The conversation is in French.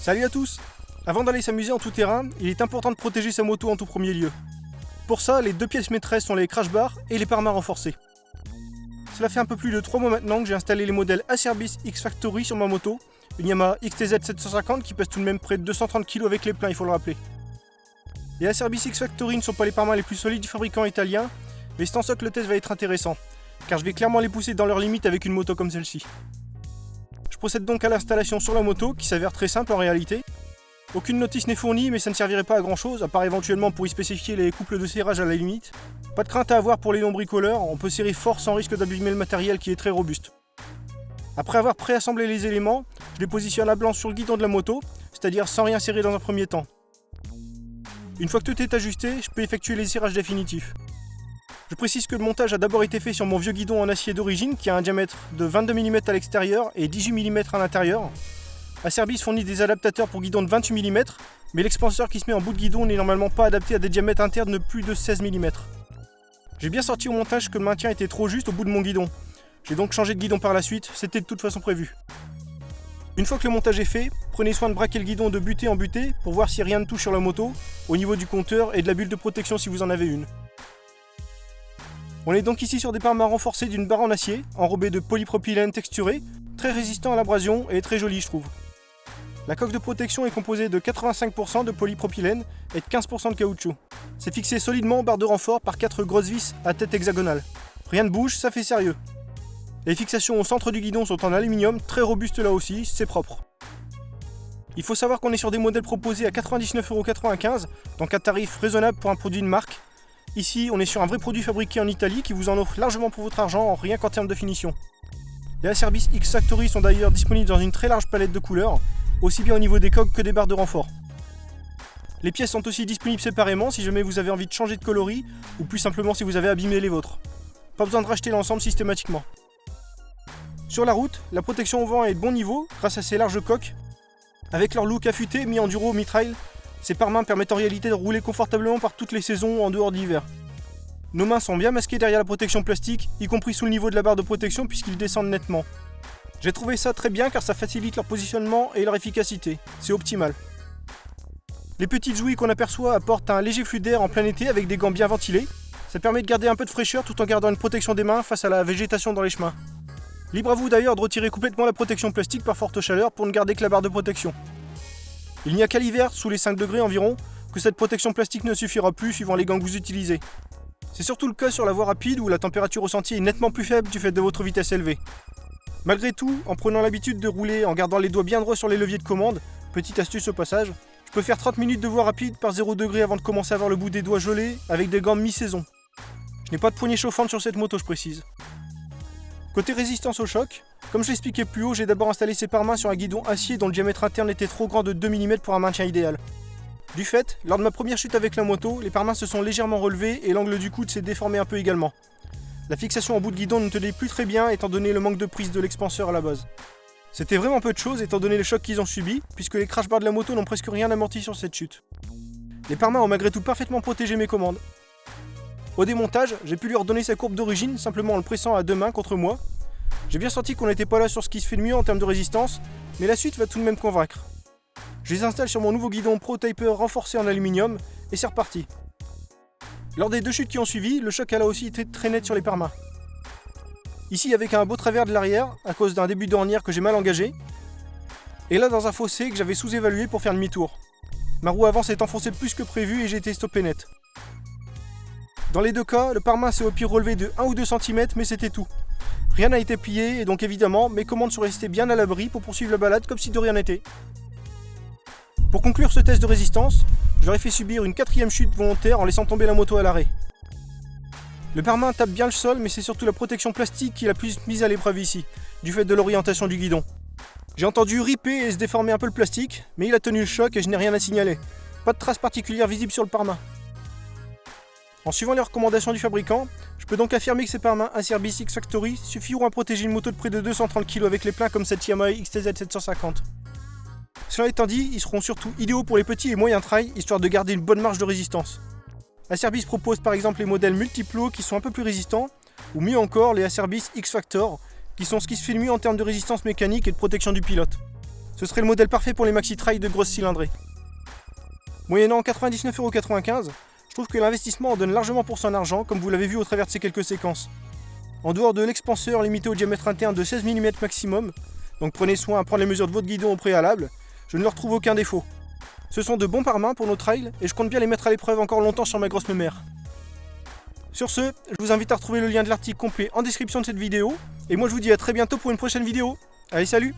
Salut à tous! Avant d'aller s'amuser en tout terrain, il est important de protéger sa moto en tout premier lieu. Pour ça, les deux pièces maîtresses sont les crash bars et les pare-mains renforcés. Cela fait un peu plus de 3 mois maintenant que j'ai installé les modèles Acerbis X Factory sur ma moto, une Yamaha XTZ 750 qui pèse tout de même près de 230 kg avec les pleins, il faut le rappeler. Les Acerbis X Factory ne sont pas les pare-mains les plus solides du fabricant italien, mais c'est en ça que le test va être intéressant, car je vais clairement les pousser dans leurs limites avec une moto comme celle-ci. Je procède donc à l'installation sur la moto, qui s'avère très simple en réalité. Aucune notice n'est fournie, mais ça ne servirait pas à grand chose, à part éventuellement pour y spécifier les couples de serrage à la limite. Pas de crainte à avoir pour les non-bricoleurs, on peut serrer fort sans risque d'abîmer le matériel qui est très robuste. Après avoir préassemblé les éléments, je les positionne à blanc sur le guidon de la moto, c'est-à-dire sans rien serrer dans un premier temps. Une fois que tout est ajusté, je peux effectuer les serrages définitifs. Je précise que le montage a d'abord été fait sur mon vieux guidon en acier d'origine qui a un diamètre de 22 mm à l'extérieur et 18 mm à l'intérieur. Acerbis fournit des adaptateurs pour guidon de 28 mm, mais l'expanseur qui se met en bout de guidon n'est normalement pas adapté à des diamètres internes de plus de 16 mm. J'ai bien sorti au montage que le maintien était trop juste au bout de mon guidon. J'ai donc changé de guidon par la suite, c'était de toute façon prévu. Une fois que le montage est fait, prenez soin de braquer le guidon de butée en butée pour voir si rien ne touche sur la moto, au niveau du compteur et de la bulle de protection si vous en avez une. On est donc ici sur des pare-mains renforcés d'une barre en acier, enrobée de polypropylène texturé, très résistant à l'abrasion et très joli je trouve. La coque de protection est composée de 85% de polypropylène et de 15% de caoutchouc. C'est fixé solidement aux barres de renfort par 4 grosses vis à tête hexagonale. Rien ne bouge, ça fait sérieux. Les fixations au centre du guidon sont en aluminium, très robustes là aussi, c'est propre. Il faut savoir qu'on est sur des modèles proposés à 99,95 €, donc un tarif raisonnable pour un produit de marque. Ici, on est sur un vrai produit fabriqué en Italie qui vous en offre largement pour votre argent, rien qu'en termes de finition. Les Acerbis X Factory sont d'ailleurs disponibles dans une très large palette de couleurs, aussi bien au niveau des coques que des barres de renfort. Les pièces sont aussi disponibles séparément si jamais vous avez envie de changer de coloris, ou plus simplement si vous avez abîmé les vôtres. Pas besoin de racheter l'ensemble systématiquement. Sur la route, la protection au vent est de bon niveau grâce à ces larges coques. Avec leur look affûté, mi-enduro, mi-trail, ces pare-mains permettent en réalité de rouler confortablement par toutes les saisons en dehors de l'hiver. Nos mains sont bien masquées derrière la protection plastique, y compris sous le niveau de la barre de protection puisqu'ils descendent nettement. J'ai trouvé ça très bien car ça facilite leur positionnement et leur efficacité, c'est optimal. Les petites ouïes qu'on aperçoit apportent un léger flux d'air en plein été avec des gants bien ventilés. Ça permet de garder un peu de fraîcheur tout en gardant une protection des mains face à la végétation dans les chemins. Libre à vous d'ailleurs de retirer complètement la protection plastique par forte chaleur pour ne garder que la barre de protection. Il n'y a qu'à l'hiver, sous les 5 degrés environ, que cette protection plastique ne suffira plus suivant les gants que vous utilisez. C'est surtout le cas sur la voie rapide où la température ressentie est nettement plus faible du fait de votre vitesse élevée. Malgré tout, en prenant l'habitude de rouler en gardant les doigts bien droits sur les leviers de commande, petite astuce au passage, je peux faire 30 minutes de voie rapide par 0 degré avant de commencer à avoir le bout des doigts gelés avec des gants de mi-saison. Je n'ai pas de poignée chauffante sur cette moto, je précise. Côté résistance au choc, comme je l'expliquais plus haut, j'ai d'abord installé ces pare-mains sur un guidon acier dont le diamètre interne était trop grand de 2 mm pour un maintien idéal. Du fait, lors de ma première chute avec la moto, les pare-mains se sont légèrement relevés et l'angle du coude s'est déformé un peu également. La fixation en bout de guidon ne tenait plus très bien étant donné le manque de prise de l'expanseur à la base. C'était vraiment peu de choses étant donné le choc qu'ils ont subi, puisque les crash bars de la moto n'ont presque rien amorti sur cette chute. Les pare-mains ont malgré tout parfaitement protégé mes commandes. Au démontage, j'ai pu lui redonner sa courbe d'origine simplement en le pressant à deux mains contre moi. J'ai bien senti qu'on n'était pas là sur ce qui se fait de mieux en termes de résistance, mais la suite va tout de même convaincre. Je les installe sur mon nouveau guidon Pro Taper renforcé en aluminium, et c'est reparti. Lors des 2 chutes qui ont suivi, le choc a là aussi été très net sur les pare-mains. Ici avec un beau travers de l'arrière, à cause d'un début d'ornière que j'ai mal engagé, et là dans un fossé que j'avais sous-évalué pour faire demi-tour. Ma roue avant s'est enfoncée plus que prévu et j'ai été stoppé net. Dans les deux cas, le pare-main s'est au pire relevé de 1 ou 2 cm, mais c'était tout. Rien n'a été plié et donc évidemment, mes commandes sont restées bien à l'abri pour poursuivre la balade comme si de rien n'était. Pour conclure ce test de résistance, je leur ai fait subir une 4e chute volontaire en laissant tomber la moto à l'arrêt. Le pare-main tape bien le sol, mais c'est surtout la protection plastique qui est la plus mise à l'épreuve ici, du fait de l'orientation du guidon. J'ai entendu riper et se déformer un peu le plastique, mais il a tenu le choc et je n'ai rien à signaler. Pas de traces particulières visibles sur le pare-main. En suivant les recommandations du fabricant, je peux donc affirmer que ces pare-mains Acerbis X Factory suffiront à protéger une moto de près de 230 kg avec les pleins comme cette Yamaha XTZ 750. Cela étant dit, ils seront surtout idéaux pour les petits et moyens trails, histoire de garder une bonne marge de résistance. Acerbis propose par exemple les modèles Multiplo qui sont un peu plus résistants, ou mieux encore les Acerbis X Factor, qui sont ce qui se fait de mieux en termes de résistance mécanique et de protection du pilote. Ce serait le modèle parfait pour les maxi-trails de grosse cylindrée. Moyennant 99,95 €, je trouve que l'investissement en donne largement pour son argent, comme vous l'avez vu au travers de ces quelques séquences. En dehors de l'expanseur limité au diamètre interne de 16 mm maximum, donc prenez soin à prendre les mesures de votre guidon au préalable, je ne leur trouve aucun défaut. Ce sont de bons pare-mains pour nos trails et je compte bien les mettre à l'épreuve encore longtemps sur ma grosse mémère. Sur ce, je vous invite à retrouver le lien de l'article complet en description de cette vidéo, et moi je vous dis à très bientôt pour une prochaine vidéo. Allez, salut!